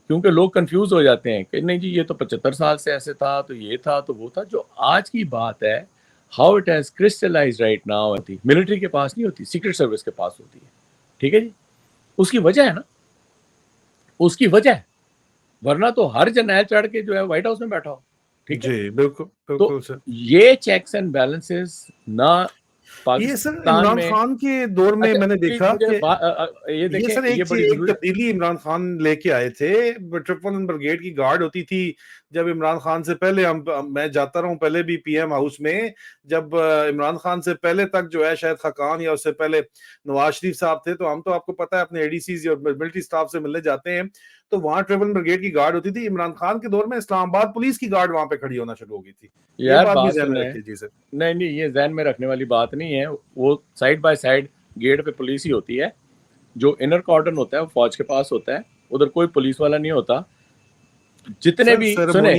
क्योंकि लोग कंफ्यूज हो जाते हैं कि नहीं जी ये तो 75 साल से ऐसे था, तो ये था, तो वो था। जो आज की बात है, how it has crystallised right now, military के पास नहीं होती, सीक्रेट सर्विस के पास होती है। ठीक है जी, उसकी वजह है ना, उसकी वजह है, वरना तो हर जर्नैल चढ़ के जो है व्हाइट हाउस में बैठा हो। ठीक है, जी बिल्कुल तो बिल्कुल सर। ये चेक्स एंड बैलेंसेस ना ये सर पाकिस्तान इमरान में। खान के दौर में अच्छा मैंने प्लीज देखा मुझे कि ये ये देखें, सर ये बड़ी एक जरूरी। तब्दीली इमरान खान लेके आए थे। 111 ब्रिगेड की गार्ड होती थी जब इमरान खान से पहले, मैं जाता रहा हूँ पहले भी पीएम हाउस में, जब इमरान खान से पहले तक जो है शायद खकान या उससे पहले नवाज शरीफ साहब थे, तो हम तो आपको पता है अपने एडीसी और मिलिट्री स्टाफ से मिलने जाते हैं, तो वहां ट्रिपल ब्रिगेड की गार्ड होती थी। इमरान खान के दौर में इस्लामाबाद पुलिस की गार्ड वहां पे खड़ी होना शुरू हो गई थी। ये यार बात भी बात ध्यान में सुने, रखिए जी सर। नहीं नहीं ये जहन में रखने वाली बात नहीं है। वो साइड बाय साइड गेट पे पुलिस ही होती है। जो इनर कॉर्डन होता है वो फौज के पास होता है, उधर कोई पुलिस वाला नहीं होता। जितने सर भी सुने,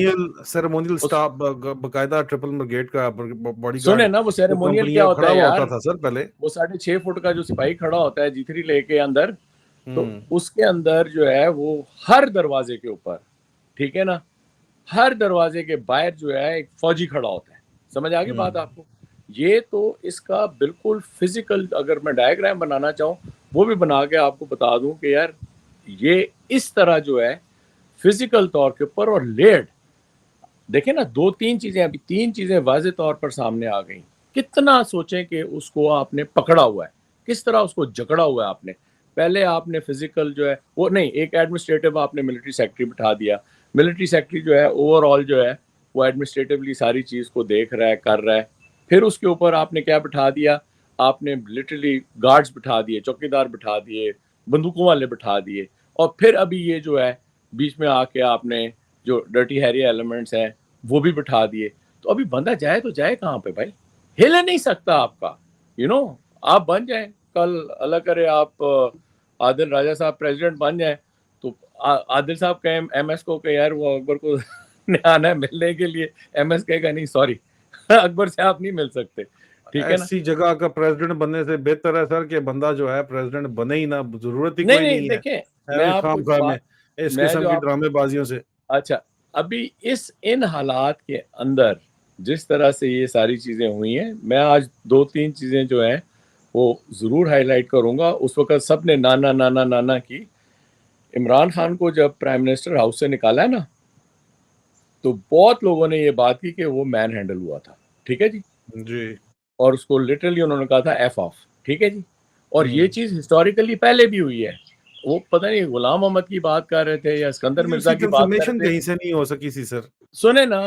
सेरेमोनियल उस स्टाफ बकायदा ट्रिपल ब्रिगेड का सुने बॉडीगार्ड ना, वो जो सेरेमोनियल क्या कंपनियां होता खड़ा है हुआ यार। होता था सर पहले। वो 6.5 फुट का जो सिपाही खड़ा होता है G3 लेके अंदर, तो हम्म उसके अंदर जो है वो हर दरवाजे के ऊपर, ठीक है ना, हर दरवाजे के बाहर जो है एक फौजी खड़ा होता है। समझ आ गई बात हम्म आपको? ये तो इसका बिल्कुल फिजिकल, अगर मैं डायग्राम बनाना चाहूँ वो भी बना के आपको बता दूं कि यार ये इस तरह जो है फिजिकल तौर के ऊपर और लेड। देखें ना, दो तीन चीजें, अभी तीन चीजें वाजे तौर पर सामने आ गई। कितना सोचें कि उसको आपने पकड़ा हुआ है, किस तरह उसको जकड़ा हुआ है आपने। पहले आपने फिजिकल जो है वो नहीं, एक एडमिनिस्ट्रेटिव आपने मिलिट्री सेक्रेटरी बिठा दिया। मिलिट्री सेक्रेटरी जो है ओवरऑल जो है वो एडमिनिस्ट्रेटिवली सारी चीज को देख रहा है, कर रहा है। फिर उसके ऊपर आपने क्या बिठा दिया, आपने लिटरली गार्ड्स बिठा दिए, चौकीदार बिठा दिए, बंदूकों वाले बिठा दिए। और फिर अभी ये जो है बीच में आके आपने जो डर्टी हैरी एलिमेंट्स हैं वो भी बिठा दिए। तो अभी बंदा जाए तो जाए कहाँ पे भाई? हिल नहीं सकता आपका, आप बन जाए कल, अल्लाह करे आप आदिल राजा साहब प्रेसिडेंट बन जाए, तो आदिल साहब कहें एमएस को कि यार वो अकबर को आना है मिलने के लिए, एमएस कहेगा नहीं सॉरी अकबर से आप नहीं मिल सकते। ठीक है ना? ऐसी जगह का प्रेसिडेंट बनने से बेहतर है सर कि बंदा जो है प्रेसिडेंट बने ही ना, जरूरत ही नहीं कोई नहीं नहीं है। देखें, मैं है आपको खाम एक खा में बात, इस मैं किस्म जो की आप, ड्रामेबाजियों से। अच्छा, अभी इन हालात के अंदर जिस तरह से ये सारी चीजें हुई हैं, मैं आज दो तीन चीजें जो हैं वो जरूर हाईलाइट करूंगा। उस वक्त सबने नाना नाना नाना की। इमरान खान को जब प्राइम मिनिस्टर हाउस से निकाला है ना, तो बहुत लोगों ने ये बात की कि वो मैन हैंडल हुआ था। ठीक है जी, जी। और उसको लिटरली उन्होंने कहा था एफ ऑफ। ठीक है जी, और ये हम्म चीज हिस्टोरिकली पहले भी हुई है। वो पता नहीं गुलाम मोहम्मद की बात कर रहे थे या सिकंदर ये मिर्जा उसकी की बात कर कंफर्मेशन रहे थे। कहीं से नहीं हो सकी सी सर। सुने ना,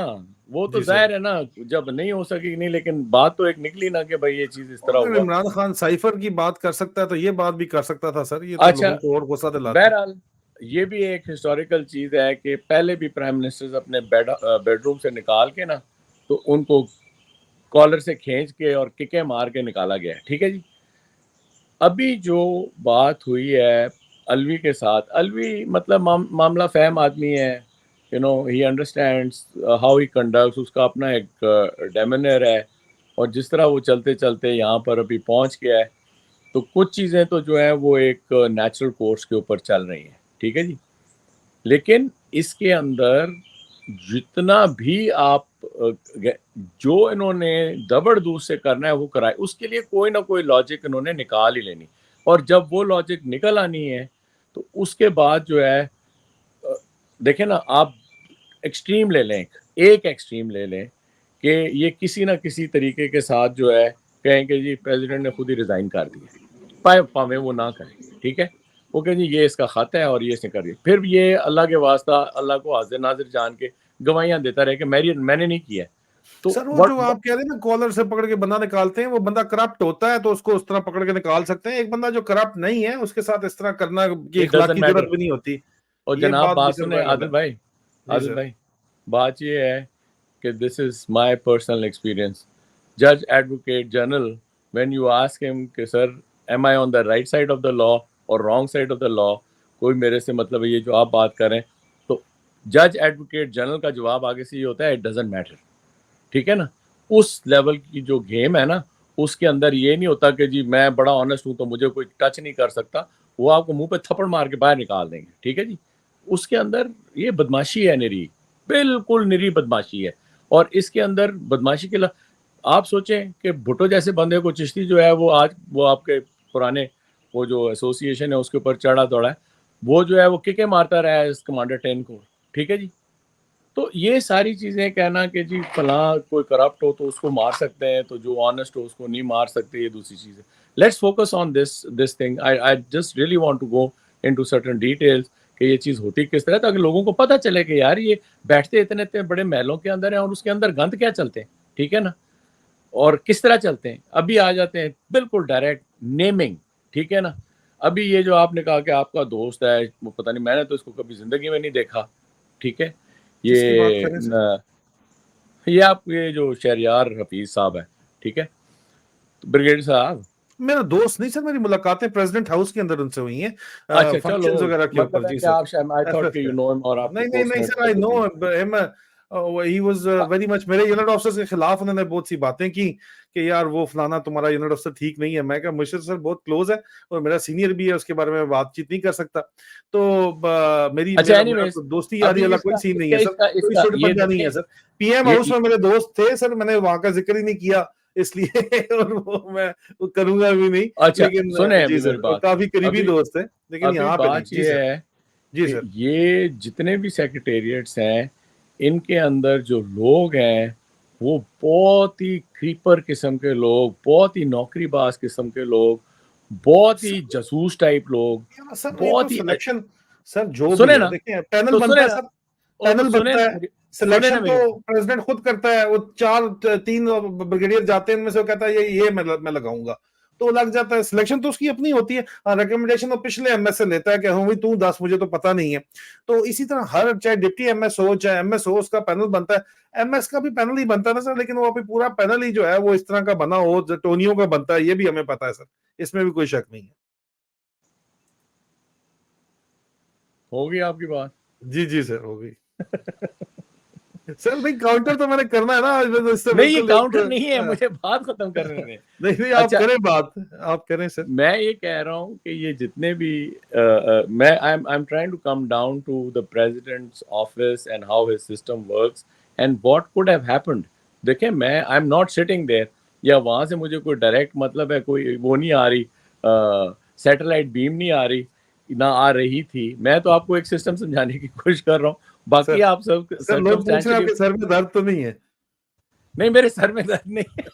वो तो जी सर। जाहिर है ना, जब नहीं हो सकी नहीं, लेकिन बात तो एक निकली ना कि भाई ये चीज इस और तरह अगर हुआ। इमरान खान साइफर की बात कर सकता है तो ये बात भी कर सकता था सर, ये तो अच्छा, लोगों को और गुस्सा दिलाती। बहरहाल ये भी एक हिस्टोरिकल चीज है कि पहले भी प्राइम मिनिस्टर्स अपने बेडरूम से निकाल के ना, तो उनको कॉलर से खींच के और किकें मार के निकाला गया है। ठीक है जी, अभी जो बात हुई है अलवी के साथ, अलवी मतलब मामला फहम आदमी है। He understands how he conducts, उसका अपना एक डेमनर है। और जिस तरह वो चलते चलते यहाँ पर अभी पहुँच गया है, तो कुछ चीज़ें तो जो है वो एक नेचुरल कोर्स के ऊपर चल रही हैं। ठीक है जी, लेकिन इसके अंदर जितना भी आप जो इन्होंने दबड़ से करना है वो कराए, उसके लिए कोई ना कोई लॉजिक इन्होंने निकाल ही लेनी। और जब वो लॉजिक निकल आनी है, तो उसके बाद जो है देखें ना आप, एक्सट्रीम ले लें, एक एक्सट्रीम ले लें कि ये किसी ना किसी तरीके के साथ जो है कहें कि जी प्रेसिडेंट ने खुद ही रिजाइन कर दिया, पाए पावे वो ना करें। ठीक है, वो कहें जी ये इसका खत है और ये इसने कर दिया, फिर ये अल्लाह के वास्ता अल्लाह को हाजिर नाजिर जान के गवाहियां देता रहे कि मैंने नहीं किया है। तो सर वो व्हाट, जो आप कह रहे हैं ना कॉलर से पकड़ के बंदा निकालते हैं, वो बंदा करप्ट होता है तो उसको उस तरह पकड़ के निकाल सकते हैं। एक बंदा जो करप्ट नहीं है उसके साथ इस तरह करना की इट डजंट इखलाकी जरूरत मैटर। भी नहीं होती। और ये जनाब बात भी बात सर सुने वायरल आदिल है। भाई, जी आदिल सर। भाई, बात ये है कि this is my personal experience. जज advocate general, when you ask him कि sir am I on the right side of the law और wrong side of the law, कोई मेरे से मतलब है ये जो आप बात करें, तो जज एडवोकेट जनरल का जवाब आगे से ये होता है इट डजंट मैटर। ठीक है ना? उस लेवल की जो गेम है ना, उसके अंदर ये नहीं होता कि जी मैं बड़ा ऑनेस्ट हूं तो मुझे कोई टच नहीं कर सकता। वो आपको मुंह पे थप्पड़ मार के बाहर निकाल देंगे। ठीक है जी, उसके अंदर ये बदमाशी है निरी, बिल्कुल निरी बदमाशी है। और इसके अंदर बदमाशी के आप सोचें कि भुट्टो जैसे बंदे को चिश्ती जो है वो आज वो आपके पुराने वो जो एसोसिएशन है उसके ऊपर चढ़ा दौड़ा है, वो जो है वो किकें मारता रहा है इस कमांडर 10 को, ठीक है जी। तो ये सारी चीज़ें कहना कि जी फलां कोई करप्ट हो तो उसको मार सकते हैं, तो जो ऑनेस्ट हो उसको नहीं मार सकते, ये दूसरी चीज़ है। Let's focus on this thing. I just really want to go into certain details कि ये चीज़ होती किस तरह, ताकि लोगों को पता चले कि यार ये बैठते इतने इतने बड़े महलों के अंदर हैं और उसके अंदर गंद क्या चलते हैं, ठीक है ना, और किस तरह चलते हैं। अभी आ जाते हैं बिल्कुल डायरेक्ट नेमिंग, ठीक है ना। अभी ये जो आपने कहा कि आपका दोस्त है, वो पता नहीं, मैंने तो इसको कभी जिंदगी में नहीं देखा, ठीक है। किसकी बात ये करें सर? ये आप ये जो शहरयार हफीज साहब है, ठीक है, तो ब्रिगेडियर साहब। मेरा दोस्त नहीं सर, मेरी मुलाकातें प्रेसिडेंट हाउस के अंदर उनसे हुई हैं, अच्छा चलो, फंक्शंस वगैरह के ऊपर। मतलब है जी कि सर। आप शायद, आई थॉट कि यू नो हिम और आपके नहीं नहीं क्लोज नहीं फ्रेंड्स सर, आई में नो से him. He was very much, मेरे यूनिट ऑफिसर के खिलाफ उन्होंने बहुत सी बातें की कि यार वो फलाना तुम्हारा यूनिट ऑफिसर ठीक नहीं है। मैं कहा मुझसे सर बहुत क्लोज है और मेरा सीनियर भी है, उसके बारे में बातचीत नहीं कर सकता। तो मेरी अच्छा मेरा मेरा एनीवेज, तो दोस्ती यारी अभी वाला कोई इसका सीन नहीं इसका है सर, इसका कोई इसका सुट ये पंजा नहीं देखें, है सर। पीएम ये हाउस में मेरे दोस्त थे सर, मैंने वहां का जिक्र ही नहीं किया इसलिए और वो करूंगा भी नहीं। अच्छा लेकिन सुने जी अभी मेरी सर, और बात। काफी करीबी अभी दोस्त है, लेकिन अभी यहाँ पे नहीं। बात जी ये सर। है जी कि सर। ये जितने भी सेक्रेटेरिएट्स हैं, इनके अंदर जो लोग हैं वो बहुत ही क्रीपर किस्म के लोग, बहुत ही नौकरीबाज किस्म के लोग, बहुत ही जासूस टाइप लोग, सर ये तो बहुत ही सिलेक्शन, सर जो भी सुने है ना, देखिए, पैनल तो बनता सुने है ना, सर, और पैनल सुने बनता ना है। मेरी, सुने ना सिलेक्शन तो मेरी बात। प्रेसिडेंट खुद करता है, वो चार तीन ब्रिगेडियर जाते हैं, उनमें से वो कहता है ये मैं लगाऊंगा, तो वो लग जाता है। सिलेक्शन तो उसकी अपनी होती है, रिकमेंडेशन तो पिछले एमएस से लेता है कि हाँ भाई तू 10, मुझे तो पता नहीं है। तो इसी तरह हर, चाहे डिप्टी एमएस हो चाहे एमएस हो, उसका पैनल बनता है। एमएस का भी पैनल ही बनता है ना सर, लेकिन वो अभी पूरा पैनल ही जो है वो इस तरह का बना हो, टोनियो का बनता है, ये भी हमें पता है सर, इसमें भी कोई शक नहीं है। होगी आपकी बात। जी जी सर, हो गई। सर भाई काउंटर तो मैंने करना है ना, इससे नहीं ये बिल्कुल एक काउंटर नहीं है, मुझे बात खत्म करने दें। नहीं नहीं, आप अच्छा, करें बात, आप करें सर। मैं ये कह रहा हूँ कि ये जितने भी मैं I am trying to come down to the president's office and how his system works and what could have happened. देखिए मैं I am not sitting there, या वहां से मुझे कोई डायरेक्ट मतलब है, कोई वो नहीं आ रही, सैटेलाइट बीम नहीं आ रही, ना आ रही थी। मैं तो आपको एक सिस्टम समझाने की कोशिश कर रहा हूँ, बाकी सर आप सब सर लोग पूछ रहे हैं सर्कमस्टेंशियली। आपके सर में दर्द तो नहीं है? नहीं मेरे सर में दर्द नहीं है।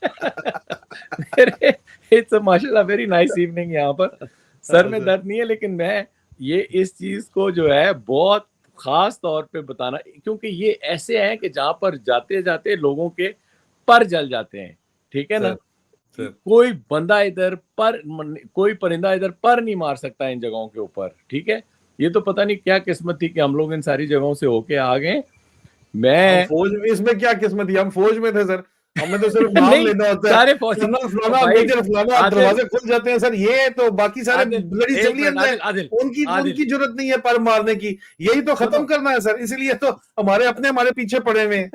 मेरे, इट्स माशाल्लाह वेरी नाइस इवनिंग यहाँ पर, सर हाँ में सर। दर्द नहीं है। लेकिन मैं ये इस चीज को जो है बहुत खास तौर पे बताना, क्योंकि ये ऐसे हैं कि जहां पर जाते जाते लोगों के पर जल जाते हैं, ठीक है ना। सर सर कोई बंदा इधर पर, कोई परिंदा इधर पर नहीं मार सकता इन जगहों के ऊपर, ठीक है। ये तो पता नहीं क्या किस्मत थी कि हम लोग इन सारी जगहों से होके आ गए। हम मैं फौज में, इसमें क्या किस्मत थी, हम फौज में थे सर, हमें तो सिर्फ नाम नहीं, लेना होता है, सारे फौजी, कर्नल ओ फलाना, भाई, मेजर फलाना, आदिल, दरवाजे खुल जाते हैं सर। ये तो बाकी सारे आदिल, ब्लडी एक मिनट, सिविलियंस हैं, आदिल, आदिल, उनकी आदिल, उनकी जरूरत नहीं है पर मारने की, यही तो खत्म सुनो। करना है सर, इसलिए तो हमारे अपने हमारे पीछे पड़े हुए हैं।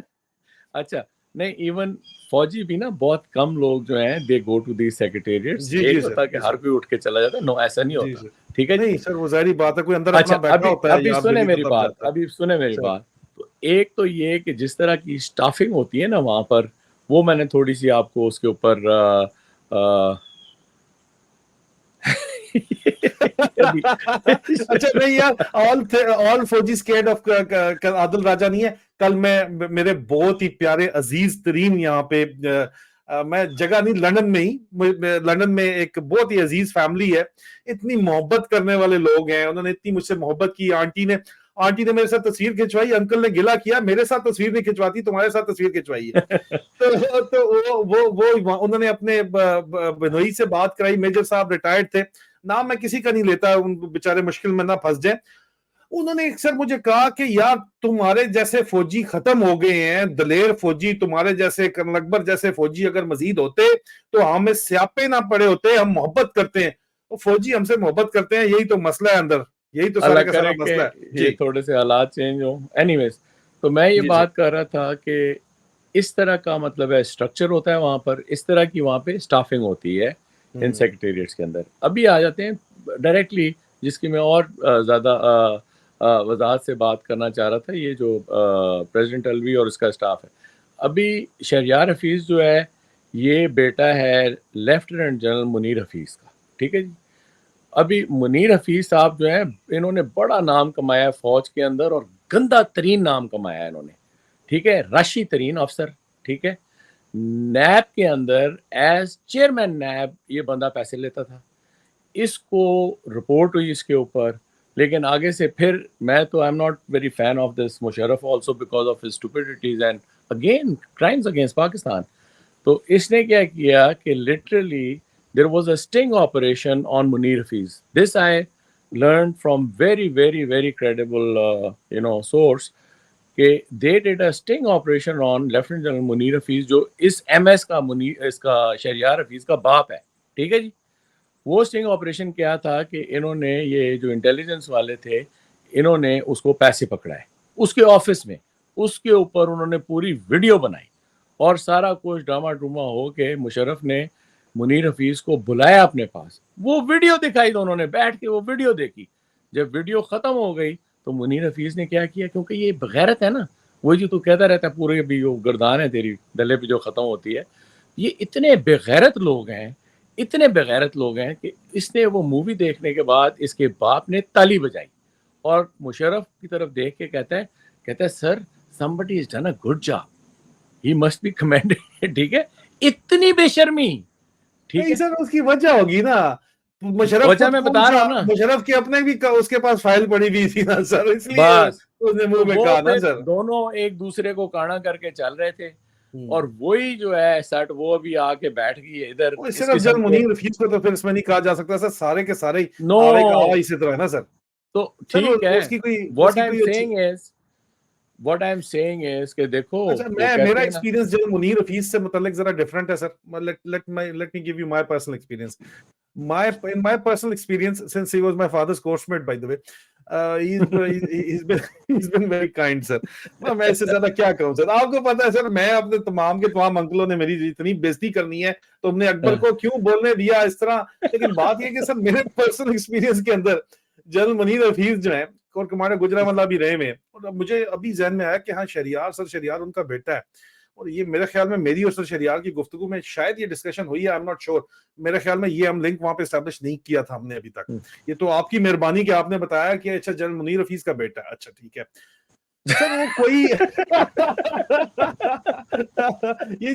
अच्छा, नहीं इवन फौजी भी ना बहुत कम लोग जो हैं दे गो टू दीज सेक्रेटेरिएट्स। जी ये जी नहीं सर, होता कि जी हर सर। कोई उठ के चला जाता, नो ऐसा नहीं जी होता, सर। ठीक है जी। नहीं सर, वो जाहिर बात है, कोई अंदर अच्छा अपना बैठा अभी होता है अभी यार सुने दिली तो मेरी तब बात, जाता है अभी सुने मेरी सर। बात। तो एक तो ये कि जिस तरह की स्टाफिंग होती है ना वहां पर, वो मैंने थोड़ी सी आपको उसके ऊपर अ, अभी अच्छा नहीं यार, ऑल फौजी स्केर्ड ऑफ आदिल राजा नहीं है। कल मैं, मेरे बहुत ही प्यारे अजीज तरीन यहाँ पे, मैं जगह नहीं, लंदन में ही, लंदन में एक बहुत ही अजीज फैमिली है, इतनी मोहब्बत करने वाले लोग हैं, उन्होंने इतनी मुझसे मोहब्बत की। आंटी ने मेरे साथ तस्वीर खिंचवाई, अंकल ने गिला किया, मेरे साथ तस्वीर नहीं खिंचवाती, तुम्हारे साथ तस्वीर खिंचवाई है। तो वो उन्होंने अपने बिनोई से बात कराई, मेजर साहब रिटायर्ड थे, नाम मैं किसी का नहीं लेता, उन बेचारे मुश्किल में ना फंस जाए। उन्होंने अक्सर मुझे कहा कि यार तुम्हारे जैसे फौजी खत्म हो गए हैं, दलेर फौजी, तुम्हारे जैसे कर्नल अकबर जैसे फौजी अगर मजीद होते तो हमें स्यापे ना पड़े होते, हम मोहब्बत करते हैं, वो फौजी हमसे मोहब्बत करते हैं, यही तो मसला है अंदर, यही तो सारे अल्लाह का सारा करे कि मसला है। ये जी थोड़े से हालात चेंज हो। एनीवेज, तो मैं ये जी सर। बात कर रहा था कि इस तरह का मतलब है स्ट्रक्चर होता है वहाँ पर, इस तरह की वहाँ पे स्टाफिंग होती है इन हम्म सेक्रेटेरिएट्स के अंदर। अभी आ जाते हैं डायरेक्टली, जिसकी मैं और ज़्यादा वजाहत से बात करना चाह रहा था, ये जो प्रेसिडेंट अलवी और उसका स्टाफ है। अभी शहरयार हफीज़ जो है, ये बेटा है लेफ्टिनेंट जनरल मुनीर हफीज़ का, ठीक है जी। अभी मुनीर हफीज़ साहब जो हैं, इन्होंने बड़ा नाम कमाया है फ़ौज के अंदर और गंदा तरीन नाम कमाया है इन्होंने, ठीक है? राशि तरीन अफ़सर, ठीक है? नैब के अंदर एज़ चेयरमैन नैब ये बंदा पैसे लेता था। इसको रिपोर्ट हुई इसके ऊपर, लेकिन आगे से फिर मैं तो I am not very fan of this Musharraf also because of his stupidities and again crimes against Pakistan. तो इसने क्या किया कि literally there was a sting operation on Munir Hafeez. This I learned from very, very, very credible source कि they did a sting operation on lieutenant general Munir Hafeez, जो इस MS का इसका शहरयार हफीज़ का बाप है, ठीक है जी? वो स्टिंग ऑपरेशन क्या था कि इन्होंने, ये जो इंटेलिजेंस वाले थे, इन्होंने उसको पैसे पकड़ाए उसके ऑफिस में, उसके ऊपर उन्होंने पूरी वीडियो बनाई और सारा कुछ ड्रामा ड्रूमा हो के मुशर्रफ ने मुनीर हफीज़ को बुलाया अपने पास, वो वीडियो दिखाई, दोनों ने बैठ के वो वीडियो देखी। जब वीडियो ख़त्म हो गई तो मुनीर हफीज़ ने क्या किया, क्योंकि ये बगैरत है ना, वही जो तू कहता रहता है पूरे भी वो गर्दान है तेरी गले पे जो ख़त्म होती है, ये इतने बेगैरत लोग हैं, इतने बेगैरत लोग हैं कि इसने वो मूवी देखने के बाद इसके बाप ने ताली बजाई और मुशर्रफ की तरफ देख के कहता है sir somebody is done a good job, he must be commended. ठीक है, इतनी बेशर्मी, ठीक नहीं है। सर, उसकी वजह होगी ना। मुशर्रफ वजह खुद मैं कौन बता रहा सा, हूँ ना, मुशर्रफ के अपने भी उसके पास फाइल पड़ी हुई थी ना सर, इसलिए बस उसने तो मुंह में वो कहा ना फिर सर। दोनों एक दूसरे को काना करके चल रहे थे हम्म। और वही जो है सट वो अभी आके बैठ गई है इधर वो इस सिर्फ जल किस्म के। मुनीर रफीक को तो फिर इसमें नहीं कहा जा सकता सर, सारे के सारे नो, आड़े का आ इसी तरह है ना सर। तो सर ठीक है, उसकी कोई, व्हाट उसकी आई एम कोई अच्छी। Saying is what I am saying is कि देखो अच्छा, वो मैं, मेरा कहते हैं ना। एक्सपीरियंस जल मुनीर रफीक से मुतालिक जरा डिफरेंट है sir. Let me give you my personal experience. My personal experience, since he was my father's course mate, by the way, he's been very kind sir। मैं इससे ज्यादा क्या कहूँ सर, आपको पता है सर, मैं अपने तमाम के तमाम अंकलों ने मेरी इतनी बेइज्जती करनी है, तो हमने अकबर को क्यों बोलने दिया इस तरह। लेकिन बात यह कि सर मेरे पर्सनल एक्सपीरियंस के अंदर जनरल मुनीर हफीज जो है, कोर कमांडर गुजरांवाला भी रहे में, और मुझे अभी जहन में आया कि हाँ शहरियार, सर शहरियार उनका बेटा है। और ये मेरे ख्याल में मेरी और सर शहरियार की गुफ्तगू में शायद ये डिस्कशन हुई है, आई एम नॉट श्योर। मेरे ख्याल में ये हम लिंक वहां पे एस्टैब्लिश नहीं किया था हमने अभी तक। ये तो आपकी मेहरबानी कि आपने बताया कि अच्छा जनरल मुनीर हफीज का बेटा है, अच्छा ठीक है सर। वो कोई ये